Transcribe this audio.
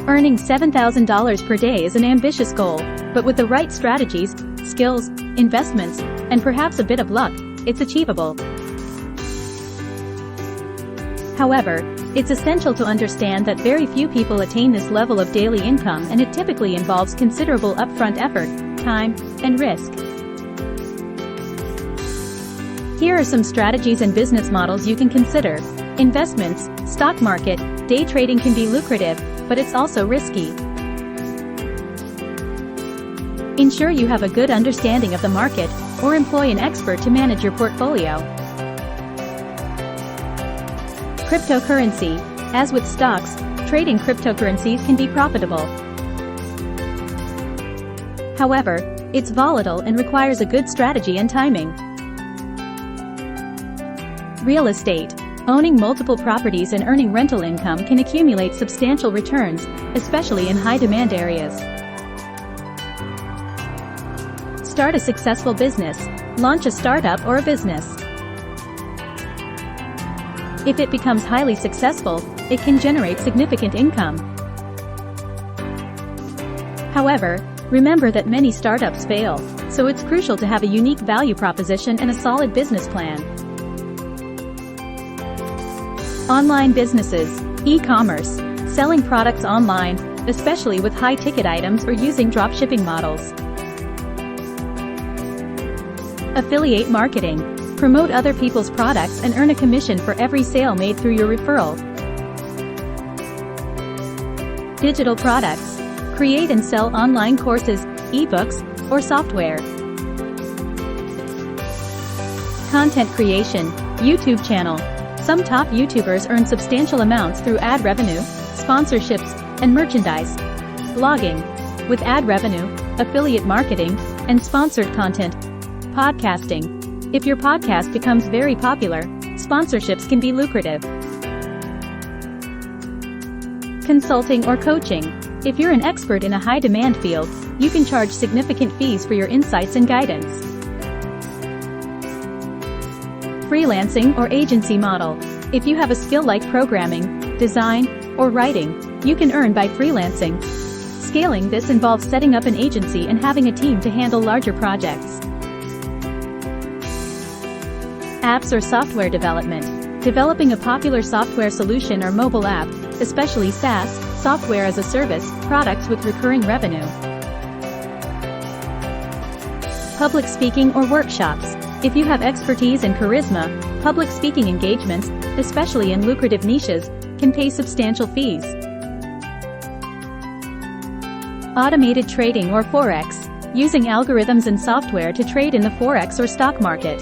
Earning $7,000 per day is an ambitious goal, but with the right strategies, skills, investments, and perhaps a bit of luck, it's achievable. However, it's essential to understand that very few people attain this level of daily income, and it typically involves considerable upfront effort, time, and risk. Here are some strategies and business models you can consider. Investments. Stock market. Day trading can be lucrative, but it's also risky. Ensure you have a good understanding of the market, or employ an expert to manage your portfolio. Cryptocurrency. As with stocks, trading cryptocurrencies can be profitable. However, it's volatile and requires a good strategy and timing. Real estate. Owning multiple properties and earning rental income can accumulate substantial returns, especially in high-demand areas. Start a successful business. Launch a startup or a business. If it becomes highly successful, it can generate significant income. However, remember that many startups fail, so it's crucial to have a unique value proposition and a solid business plan. Online businesses. E-commerce. Selling products online, especially with high-ticket items or using dropshipping models. Affiliate marketing. Promote other people's products and earn a commission for every sale made through your referral. Digital products. Create and sell online courses, ebooks, or software. Content creation. YouTube channel. Some top YouTubers earn substantial amounts through ad revenue, sponsorships, and merchandise. Blogging. With ad revenue, affiliate marketing, and sponsored content. Podcasting. If your podcast becomes very popular, sponsorships can be lucrative. Consulting or coaching. If you're an expert in a high-demand field, you can charge significant fees for your insights and guidance. Freelancing or agency model. If you have a skill like programming, design, or writing, you can earn by freelancing. Scaling this involves setting up an agency and having a team to handle larger projects. Apps or software development. Developing a popular software solution or mobile app, especially SaaS, software as a service, products with recurring revenue. Public speaking or workshops. If you have expertise and charisma, public speaking engagements, especially in lucrative niches, can pay substantial fees. Automated trading or Forex. Using algorithms and software to trade in the Forex or stock market.